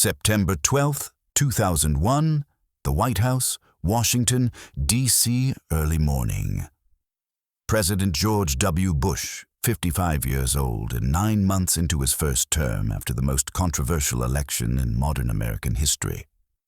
September 12, 2001, the White House, Washington, D.C., early morning. President George W. Bush, 55 years old and 9 months into his first term after the most controversial election in modern American history,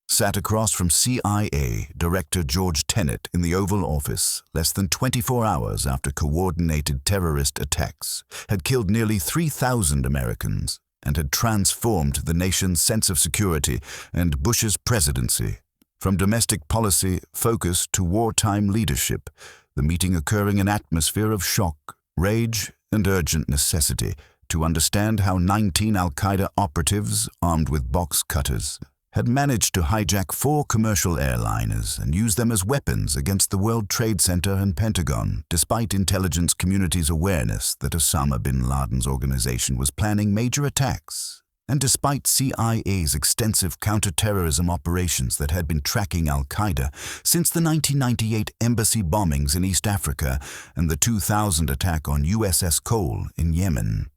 sat across from CIA Director George Tenet in the Oval Office less than 24 hours after coordinated terrorist attacks had killed nearly 3,000 Americans and had transformed the nation's sense of security and Bush's presidency from domestic policy focus to wartime leadership, the meeting occurring in an atmosphere of shock, rage, and urgent necessity to understand how 19 al-Qaeda operatives armed with box cutters had managed to hijack 4 commercial airliners and use them as weapons against the World Trade Center and Pentagon, despite intelligence community's awareness that Osama bin Laden's organization was planning major attacks, and despite CIA's extensive counterterrorism operations that had been tracking al-Qaeda since the 1998 embassy bombings in East Africa and the 2000 attack on USS Cole in Yemen.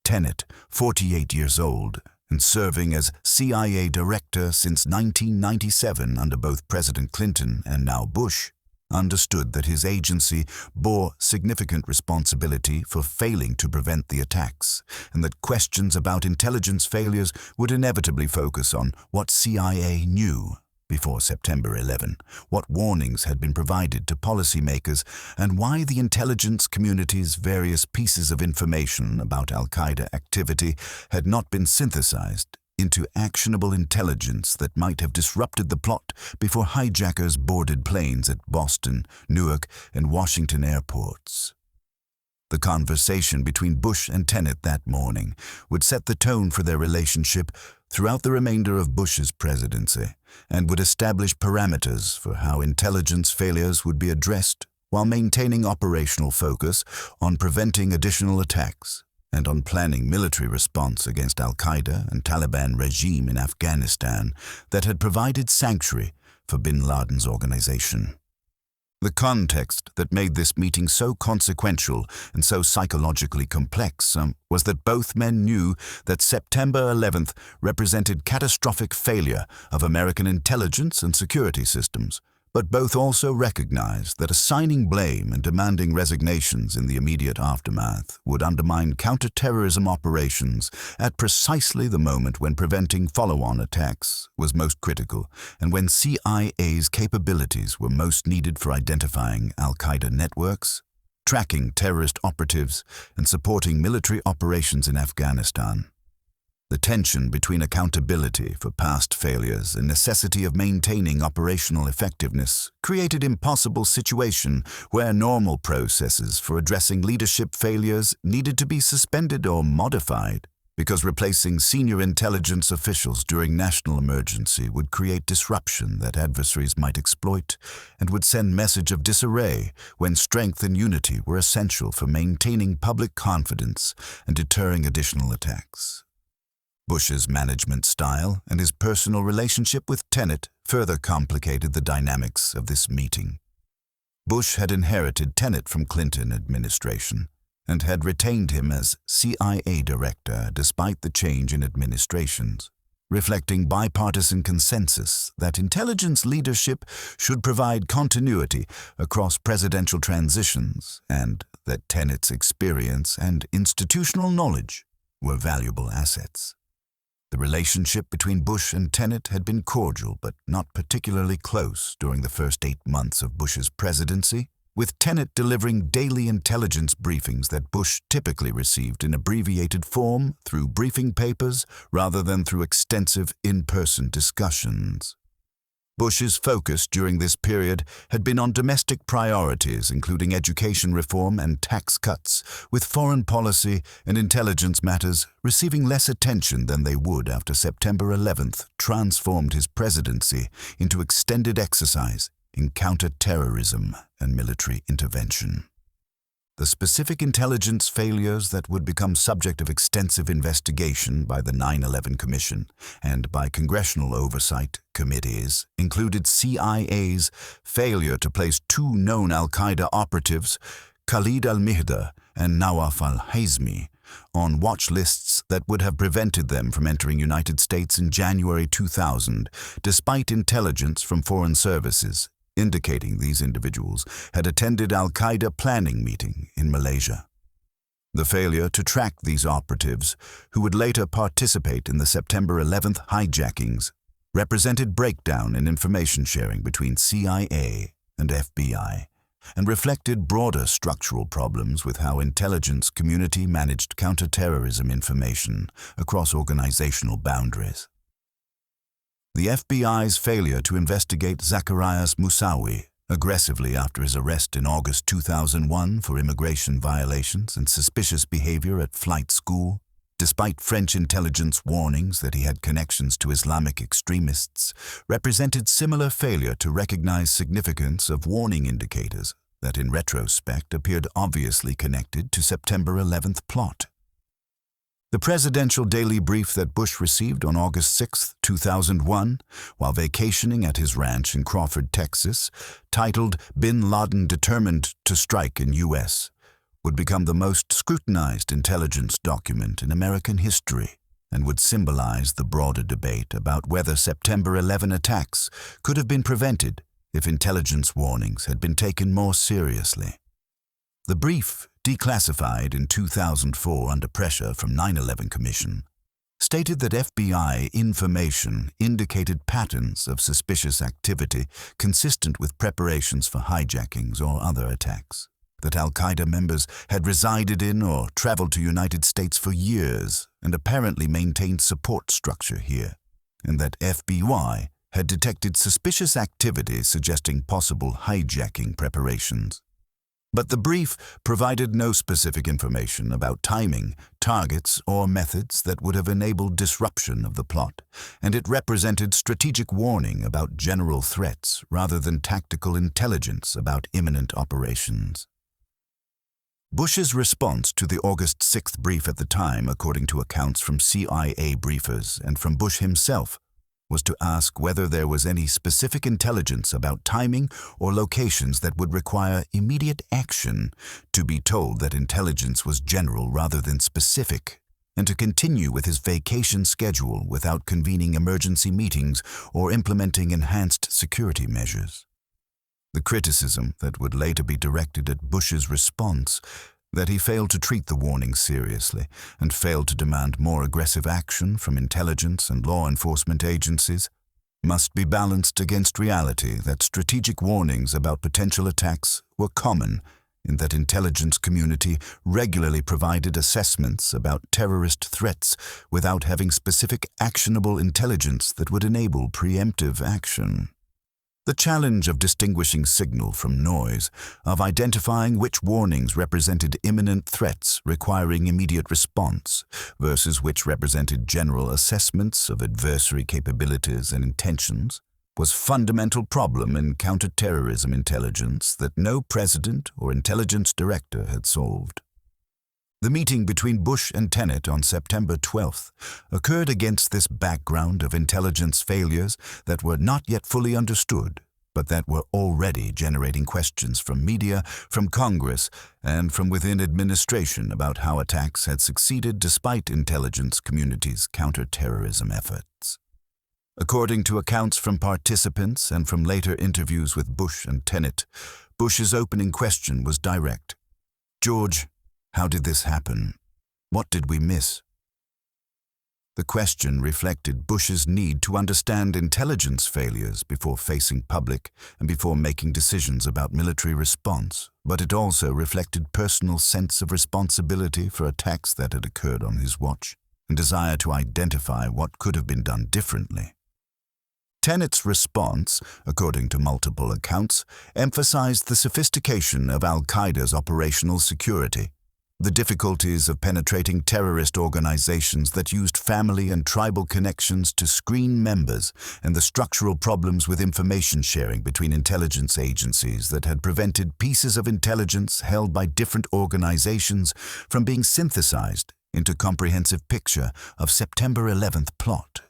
Tenet, 48 years old, and serving as CIA director since 1997 under both President Clinton and now Bush, understood that his agency bore significant responsibility for failing to prevent the attacks, and that questions about intelligence failures would inevitably focus on what CIA knew before September 11, what warnings had been provided to policymakers, and why the intelligence community's various pieces of information about al-Qaeda activity had not been synthesized into actionable intelligence that might have disrupted the plot before hijackers boarded planes at Boston, Newark, and Washington airports. The conversation between Bush and Tenet that morning would set the tone for their relationship throughout the remainder of Bush's presidency and would establish parameters for how intelligence failures would be addressed while maintaining operational focus on preventing additional attacks and on planning military response against al-Qaeda and Taliban regime in Afghanistan that had provided sanctuary for bin Laden's organization. The context that made this meeting so consequential and so psychologically complex was that both men knew that September 11th represented catastrophic failure of American intelligence and security systems, but both also recognized that assigning blame and demanding resignations in the immediate aftermath would undermine counterterrorism operations at precisely the moment when preventing follow-on attacks was most critical and when CIA's capabilities were most needed for identifying al-Qaeda networks, tracking terrorist operatives, and supporting military operations in Afghanistan. The tension between accountability for past failures and necessity of maintaining operational effectiveness created an impossible situation where normal processes for addressing leadership failures needed to be suspended or modified, because replacing senior intelligence officials during national emergency would create disruption that adversaries might exploit and would send message of disarray when strength and unity were essential for maintaining public confidence and deterring additional attacks. Bush's management style and his personal relationship with Tenet further complicated the dynamics of this meeting. Bush had inherited Tenet from Clinton administration and had retained him as CIA director despite the change in administrations, reflecting bipartisan consensus that intelligence leadership should provide continuity across presidential transitions and that Tenet's experience and institutional knowledge were valuable assets. The relationship between Bush and Tenet had been cordial but not particularly close during the first 8 months of Bush's presidency, with Tenet delivering daily intelligence briefings that Bush typically received in abbreviated form through briefing papers rather than through extensive in-person discussions. Bush's focus during this period had been on domestic priorities, including education reform and tax cuts, with foreign policy and intelligence matters receiving less attention than they would after September 11th transformed his presidency into extended exercise in counter-terrorism and military intervention. The specific intelligence failures that would become subject of extensive investigation by the 9/11 Commission and by congressional oversight committees included CIA's failure to place 2 known al-Qaeda operatives, Khalid al-Mihda and Nawaf al-Hazmi, on watch lists that would have prevented them from entering United States in January 2000, despite intelligence from foreign services indicating these individuals had attended al-Qaeda planning meeting in Malaysia. The failure to track these operatives, who would later participate in the September 11th hijackings, represented breakdown in information sharing between CIA and FBI, and reflected broader structural problems with how intelligence community managed counterterrorism information across organizational boundaries. The FBI's failure to investigate Zacharias Moussaoui aggressively after his arrest in August 2001 for immigration violations and suspicious behavior at flight school, despite French intelligence warnings that he had connections to Islamic extremists, represented similar failure to recognize significance of warning indicators that in retrospect appeared obviously connected to September 11th plot. The presidential daily brief that Bush received on August 6, 2001, while vacationing at his ranch in Crawford, Texas, titled "Bin Laden Determined to Strike in U.S., would become the most scrutinized intelligence document in American history and would symbolize the broader debate about whether September 11 attacks could have been prevented if intelligence warnings had been taken more seriously. The brief, declassified in 2004 under pressure from 9/11 Commission, stated that FBI information indicated patterns of suspicious activity consistent with preparations for hijackings or other attacks, that al-Qaeda members had resided in or traveled to United States for years and apparently maintained support structure here, and that FBI had detected suspicious activity suggesting possible hijacking preparations. But the brief provided no specific information about timing, targets, or methods that would have enabled disruption of the plot, and it represented strategic warning about general threats rather than tactical intelligence about imminent operations. Bush's response to the August 6th brief at the time, according to accounts from CIA briefers and from Bush himself, was to ask whether there was any specific intelligence about timing or locations that would require immediate action, to be told that intelligence was general rather than specific, and to continue with his vacation schedule without convening emergency meetings or implementing enhanced security measures. The criticism that would later be directed at Bush's response, that he failed to treat the warning seriously and failed to demand more aggressive action from intelligence and law enforcement agencies, must be balanced against reality that strategic warnings about potential attacks were common in that intelligence community regularly provided assessments about terrorist threats without having specific actionable intelligence that would enable preemptive action. The challenge of distinguishing signal from noise, of identifying which warnings represented imminent threats requiring immediate response versus which represented general assessments of adversary capabilities and intentions, was a fundamental problem in counterterrorism intelligence that no president or intelligence director had solved. The meeting between Bush and Tenet on September 12th occurred against this background of intelligence failures that were not yet fully understood, but that were already generating questions from media, from Congress, and from within administration about how attacks had succeeded despite intelligence community's counterterrorism efforts. According to accounts from participants and from later interviews with Bush and Tenet, Bush's opening question was direct. "George, how did this happen? What did we miss?" The question reflected Bush's need to understand intelligence failures before facing public and before making decisions about military response, but it also reflected personal sense of responsibility for attacks that had occurred on his watch and desire to identify what could have been done differently. Tenet's response, according to multiple accounts, emphasized the sophistication of al-Qaeda's operational security, the difficulties of penetrating terrorist organizations that used family and tribal connections to screen members, and the structural problems with information sharing between intelligence agencies that had prevented pieces of intelligence held by different organizations from being synthesized into a comprehensive picture of September 11th plot.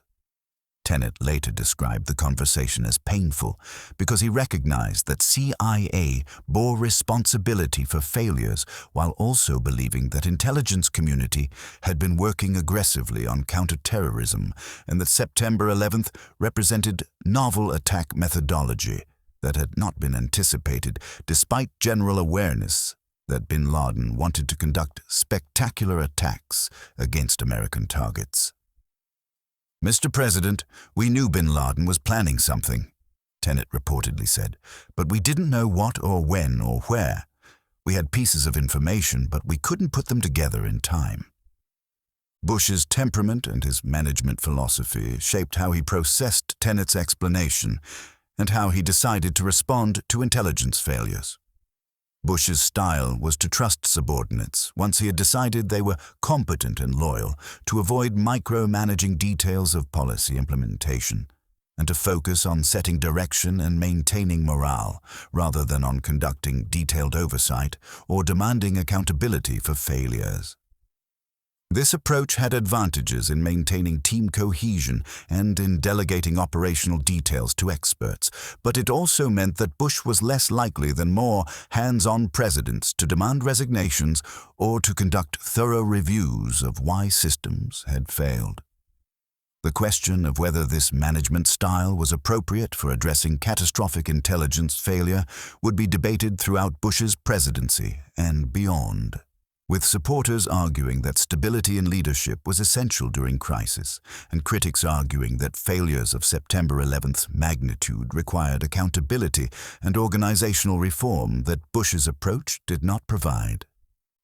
Tenet later described the conversation as painful because he recognized that CIA bore responsibility for failures while also believing that intelligence community had been working aggressively on counterterrorism and that September 11th represented novel attack methodology that had not been anticipated despite general awareness that bin Laden wanted to conduct spectacular attacks against American targets. "Mr. President, we knew bin Laden was planning something," Tenet reportedly said, "but we didn't know what or when or where. We had pieces of information, but we couldn't put them together in time." Bush's temperament and his management philosophy shaped how he processed Tenet's explanation and how he decided to respond to intelligence failures. Bush's style was to trust subordinates once he had decided they were competent and loyal, to avoid micromanaging details of policy implementation, and to focus on setting direction and maintaining morale rather than on conducting detailed oversight or demanding accountability for failures. This approach had advantages in maintaining team cohesion and in delegating operational details to experts, but it also meant that Bush was less likely than more hands-on presidents to demand resignations or to conduct thorough reviews of why systems had failed. The question of whether this management style was appropriate for addressing catastrophic intelligence failure would be debated throughout Bush's presidency and beyond, with supporters arguing that stability in leadership was essential during crisis, and critics arguing that failures of September 11th's magnitude required accountability and organizational reform that Bush's approach did not provide.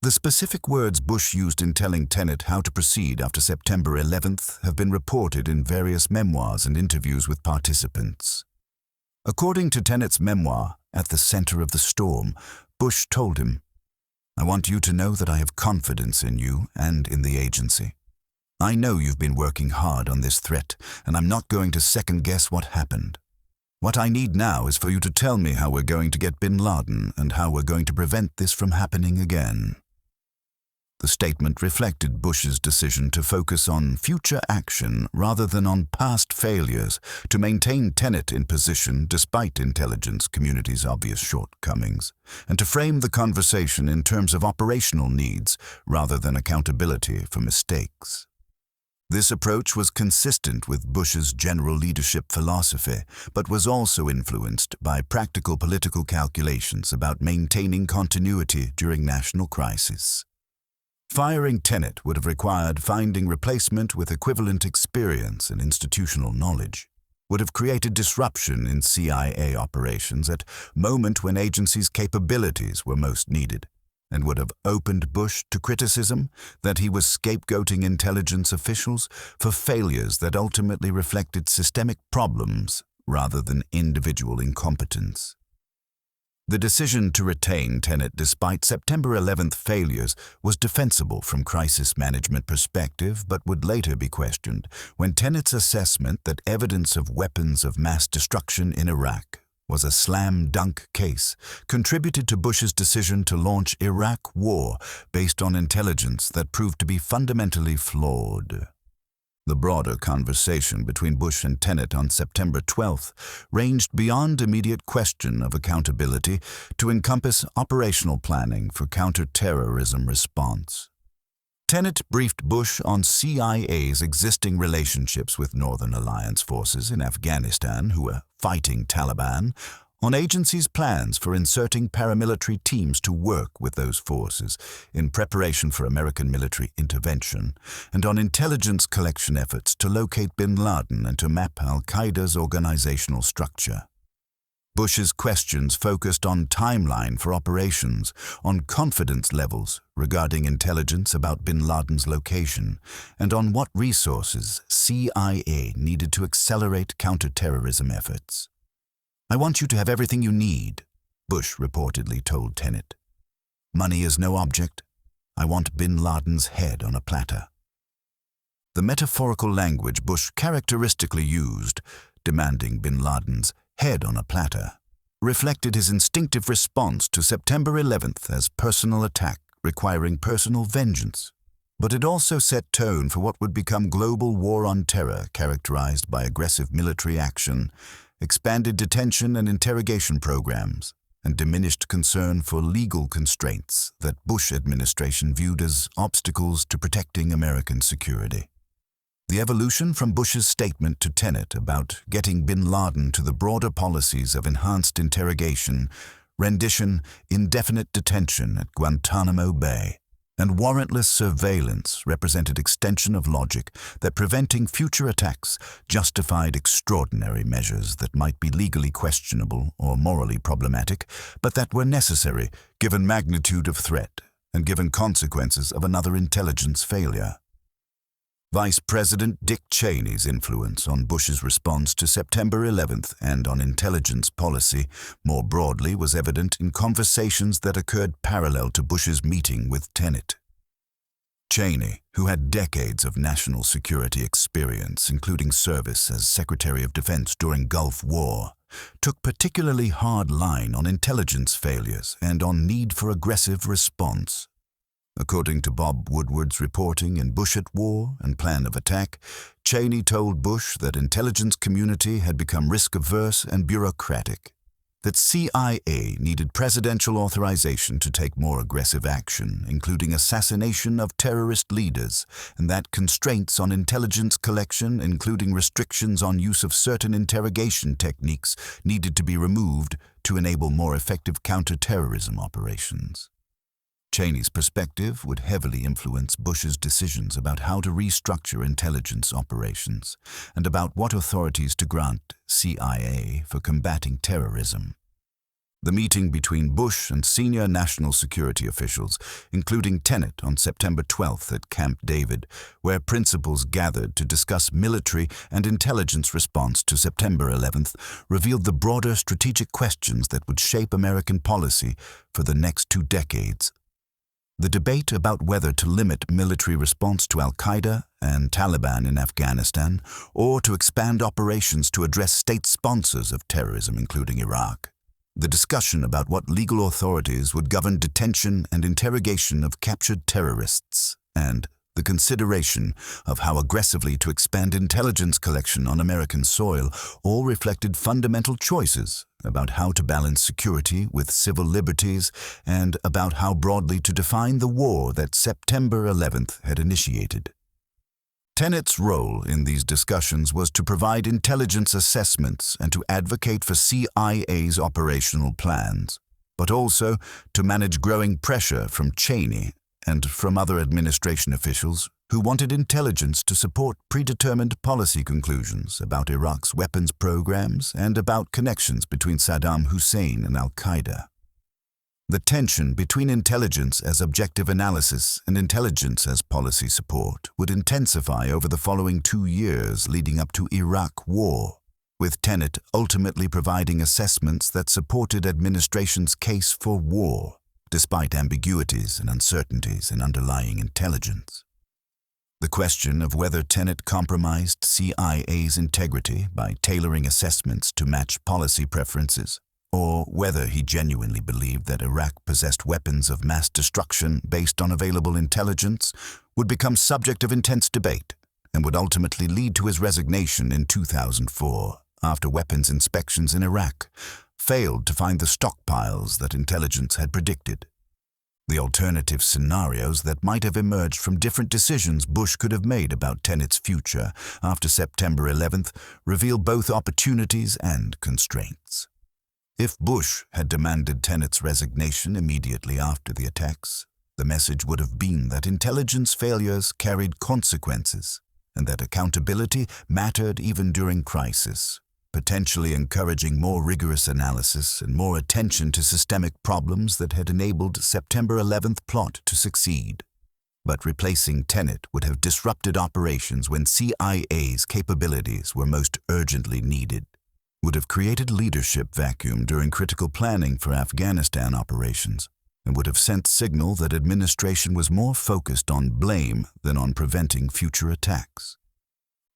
The specific words Bush used in telling Tenet how to proceed after September 11th have been reported in various memoirs and interviews with participants. According to Tenet's memoir, At the Center of the Storm, Bush told him, "I want you to know that I have confidence in you and in the agency. I know you've been working hard on this threat, and I'm not going to second-guess what happened. What I need now is for you to tell me how we're going to get bin Laden and how we're going to prevent this from happening again." The statement reflected Bush's decision to focus on future action rather than on past failures to maintain Tenet in position despite intelligence community's obvious shortcomings, and to frame the conversation in terms of operational needs rather than accountability for mistakes. This approach was consistent with Bush's general leadership philosophy, but was also influenced by practical political calculations about maintaining continuity during national crisis. Firing Tenet would have required finding replacement with equivalent experience and institutional knowledge, would have created disruption in CIA operations at a moment when agency's capabilities were most needed, and would have opened Bush to criticism that he was scapegoating intelligence officials for failures that ultimately reflected systemic problems rather than individual incompetence. The decision to retain Tenet despite September 11th failures was defensible from crisis management perspective, but would later be questioned when Tenet's assessment that evidence of weapons of mass destruction in Iraq was a slam-dunk case contributed to Bush's decision to launch Iraq War based on intelligence that proved to be fundamentally flawed. The broader conversation between Bush and Tenet on September 12th ranged beyond immediate question of accountability to encompass operational planning for counterterrorism response. Tenet briefed Bush on CIA's existing relationships with Northern Alliance forces in Afghanistan who were fighting Taliban, on agency's plans for inserting paramilitary teams to work with those forces in preparation for American military intervention, and on intelligence collection efforts to locate bin Laden and to map al-Qaeda's organizational structure. Bush's questions focused on timeline for operations, on confidence levels regarding intelligence about bin Laden's location, and on what resources CIA needed to accelerate counterterrorism efforts. "I want you to have everything you need," Bush reportedly told Tenet. "Money is no object. I want bin Laden's head on a platter." The metaphorical language Bush characteristically used, demanding bin Laden's head on a platter, reflected his instinctive response to September 11th as personal attack requiring personal vengeance. But it also set tone for what would become global war on terror, characterized by aggressive military action, expanded detention and interrogation programs, and diminished concern for legal constraints that Bush administration viewed as obstacles to protecting American security. The evolution from Bush's statement to Tenet about getting bin Laden to the broader policies of enhanced interrogation, rendition, indefinite detention at Guantanamo Bay, and warrantless surveillance represented extension of logic that preventing future attacks justified extraordinary measures that might be legally questionable or morally problematic, but that were necessary given magnitude of threat and given consequences of another intelligence failure. Vice President Dick Cheney's influence on Bush's response to September 11th and on intelligence policy more broadly was evident in conversations that occurred parallel to Bush's meeting with Tenet. Cheney, who had decades of national security experience, including service as Secretary of Defense during Gulf War, took particularly hard line on intelligence failures and on need for aggressive response. According to Bob Woodward's reporting in Bush at War and Plan of Attack, Cheney told Bush that intelligence community had become risk-averse and bureaucratic, that CIA needed presidential authorization to take more aggressive action, including assassination of terrorist leaders, and that constraints on intelligence collection, including restrictions on use of certain interrogation techniques, needed to be removed to enable more effective counterterrorism operations. Cheney's perspective would heavily influence Bush's decisions about how to restructure intelligence operations and about what authorities to grant CIA for combating terrorism. The meeting between Bush and senior national security officials, including Tenet on September 12th at Camp David, where principals gathered to discuss military and intelligence response to September 11th, revealed the broader strategic questions that would shape American policy for the next 2 decades. The debate about whether to limit military response to al-Qaeda and Taliban in Afghanistan or to expand operations to address state sponsors of terrorism, including Iraq. The discussion about what legal authorities would govern detention and interrogation of captured terrorists, and the consideration of how aggressively to expand intelligence collection on American soil all reflected fundamental choices about how to balance security with civil liberties and about how broadly to define the war that September 11th had initiated. Tenet's role in these discussions was to provide intelligence assessments and to advocate for CIA's operational plans, but also to manage growing pressure from Cheney and from other administration officials who wanted intelligence to support predetermined policy conclusions about Iraq's weapons programs and about connections between Saddam Hussein and al-Qaeda. The tension between intelligence as objective analysis and intelligence as policy support would intensify over the following 2 years leading up to Iraq War, with Tenet ultimately providing assessments that supported administration's case for war, despite ambiguities and uncertainties in underlying intelligence. The question of whether Tenet compromised CIA's integrity by tailoring assessments to match policy preferences, or whether he genuinely believed that Iraq possessed weapons of mass destruction based on available intelligence, would become subject of intense debate and would ultimately lead to his resignation in 2004 after weapons inspections in Iraq failed to find the stockpiles that intelligence had predicted. The alternative scenarios that might have emerged from different decisions Bush could have made about Tenet's future after September 11th reveal both opportunities and constraints. If Bush had demanded Tenet's resignation immediately after the attacks, the message would have been that intelligence failures carried consequences and that accountability mattered even during crisis, potentially encouraging more rigorous analysis and more attention to systemic problems that had enabled September 11th plot to succeed. But replacing Tenet would have disrupted operations when CIA's capabilities were most urgently needed, would have created leadership vacuum during critical planning for Afghanistan operations, and would have sent signal that administration was more focused on blame than on preventing future attacks.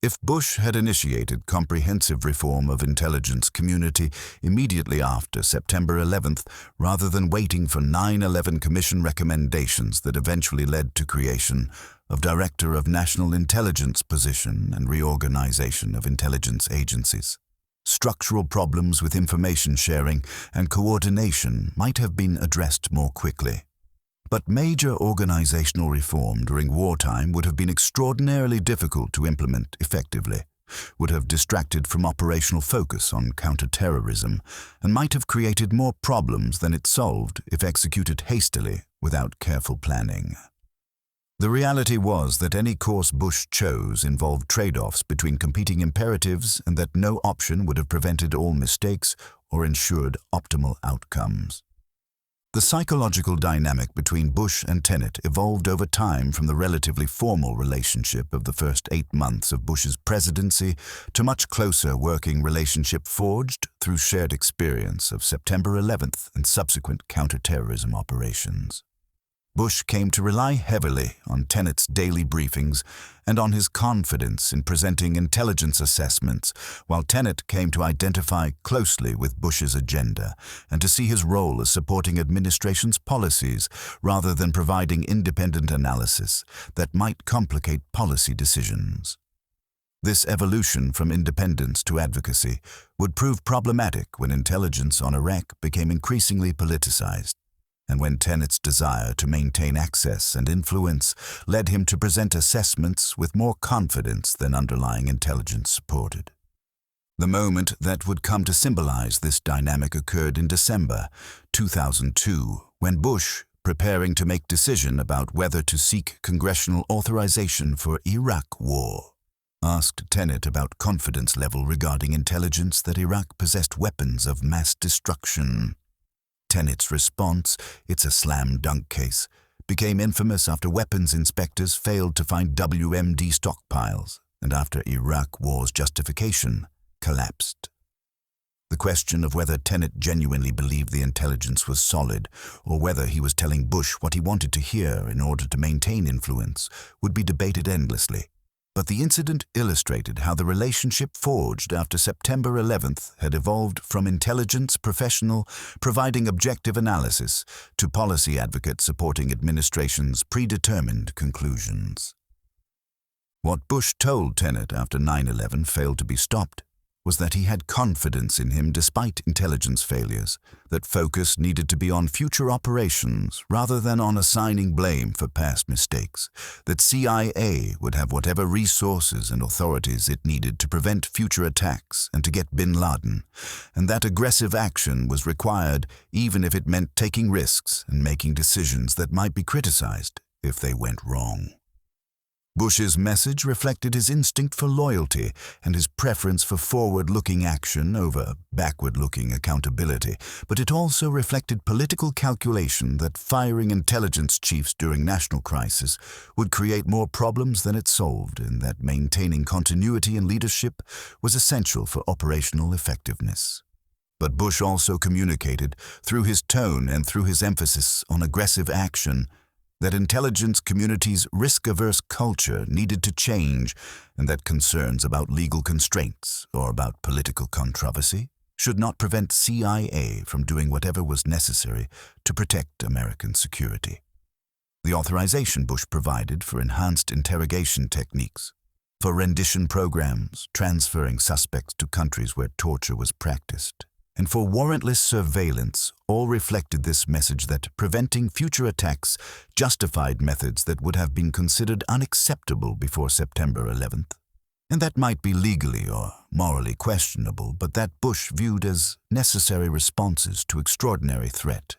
If Bush had initiated comprehensive reform of intelligence community immediately after September 11th, rather than waiting for 9/11 Commission recommendations that eventually led to creation of Director of National Intelligence position and reorganization of intelligence agencies, structural problems with information sharing and coordination might have been addressed more quickly. But major organizational reform during wartime would have been extraordinarily difficult to implement effectively, would have distracted from operational focus on counterterrorism, and might have created more problems than it solved if executed hastily without careful planning. The reality was that any course Bush chose involved trade-offs between competing imperatives and that no option would have prevented all mistakes or ensured optimal outcomes. The psychological dynamic between Bush and Tenet evolved over time from the relatively formal relationship of the first 8 months of Bush's presidency to much closer working relationship forged through shared experience of September 11th and subsequent counterterrorism operations. Bush came to rely heavily on Tenet's daily briefings and on his confidence in presenting intelligence assessments, while Tenet came to identify closely with Bush's agenda and to see his role as supporting administration's policies rather than providing independent analysis that might complicate policy decisions. This evolution from independence to advocacy would prove problematic when intelligence on Iraq became increasingly politicized, and when Tenet's desire to maintain access and influence led him to present assessments with more confidence than underlying intelligence supported. The moment that would come to symbolize this dynamic occurred in December 2002, when Bush, preparing to make decision about whether to seek congressional authorization for Iraq war, asked Tenet about confidence level regarding intelligence that Iraq possessed weapons of mass destruction. Tenet's response, "It's a slam dunk case," became infamous after weapons inspectors failed to find WMD stockpiles and after Iraq war's justification collapsed. The question of whether Tenet genuinely believed the intelligence was solid or whether he was telling Bush what he wanted to hear in order to maintain influence would be debated endlessly. But the incident illustrated how the relationship forged after September 11th had evolved from intelligence professional providing objective analysis to policy advocate supporting administration's predetermined conclusions. What Bush told Tenet after 9/11 failed to be stopped was that he had confidence in him despite intelligence failures, that focus needed to be on future operations rather than on assigning blame for past mistakes, that CIA would have whatever resources and authorities it needed to prevent future attacks and to get bin Laden, and that aggressive action was required even if it meant taking risks and making decisions that might be criticized if they went wrong. Bush's message reflected his instinct for loyalty and his preference for forward-looking action over backward-looking accountability, but it also reflected political calculation that firing intelligence chiefs during national crisis would create more problems than it solved, and that maintaining continuity in leadership was essential for operational effectiveness. But Bush also communicated, through his tone and through his emphasis on aggressive action, that intelligence community's risk-averse culture needed to change and that concerns about legal constraints or about political controversy should not prevent CIA from doing whatever was necessary to protect American security. The authorization Bush provided for enhanced interrogation techniques, for rendition programs, transferring suspects to countries where torture was practiced, and for warrantless surveillance all reflected this message that preventing future attacks justified methods that would have been considered unacceptable before September 11th, and that might be legally or morally questionable, but that Bush viewed as necessary responses to extraordinary threat.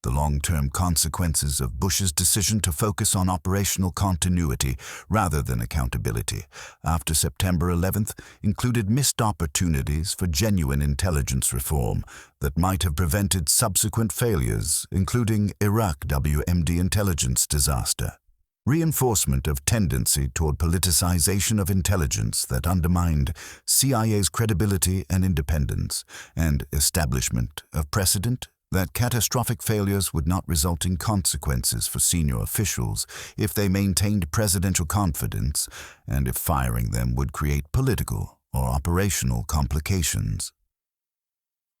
The long-term consequences of Bush's decision to focus on operational continuity rather than accountability after September 11th included missed opportunities for genuine intelligence reform that might have prevented subsequent failures, including Iraq WMD intelligence disaster, reinforcement of tendency toward politicization of intelligence that undermined CIA's credibility and independence, and establishment of precedent that catastrophic failures would not result in consequences for senior officials if they maintained presidential confidence and if firing them would create political or operational complications.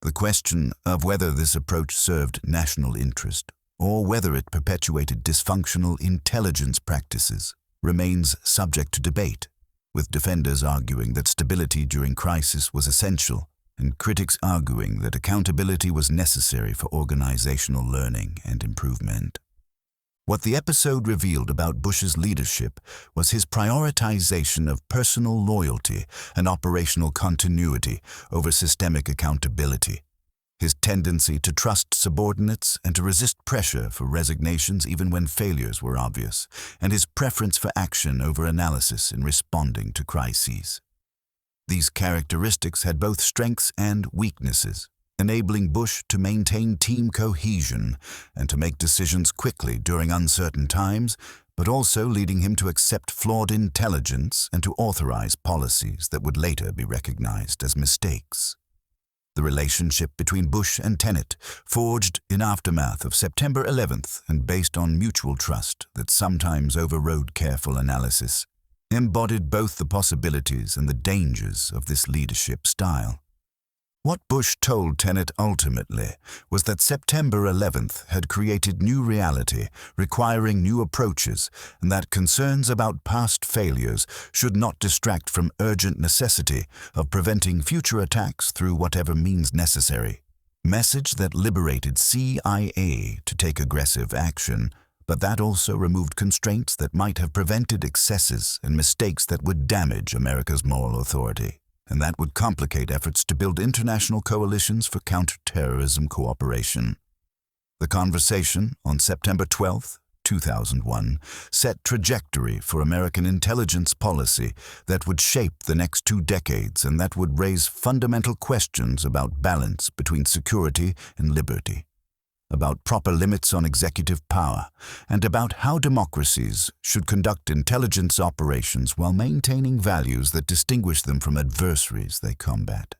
The question of whether this approach served national interest or whether it perpetuated dysfunctional intelligence practices remains subject to debate, with defenders arguing that stability during crisis was essential and critics arguing that accountability was necessary for organizational learning and improvement. What the episode revealed about Bush's leadership was his prioritization of personal loyalty and operational continuity over systemic accountability, his tendency to trust subordinates and to resist pressure for resignations even when failures were obvious, and his preference for action over analysis in responding to crises. These characteristics had both strengths and weaknesses, enabling Bush to maintain team cohesion and to make decisions quickly during uncertain times, but also leading him to accept flawed intelligence and to authorize policies that would later be recognized as mistakes. The relationship between Bush and Tenet, forged in aftermath of September 11th and based on mutual trust that sometimes overrode careful analysis, embodied both the possibilities and the dangers of this leadership style. What Bush told Tenet ultimately was that September 11th had created new reality requiring new approaches, and that concerns about past failures should not distract from urgent necessity of preventing future attacks through whatever means necessary. Message that liberated CIA to take aggressive action, but that also removed constraints that might have prevented excesses and mistakes that would damage America's moral authority, and that would complicate efforts to build international coalitions for counterterrorism cooperation. The conversation on September 12, 2001, set trajectory for American intelligence policy that would shape the next 2 decades and that would raise fundamental questions about balance between security and liberty, about proper limits on executive power, and about how democracies should conduct intelligence operations while maintaining values that distinguish them from adversaries they combat.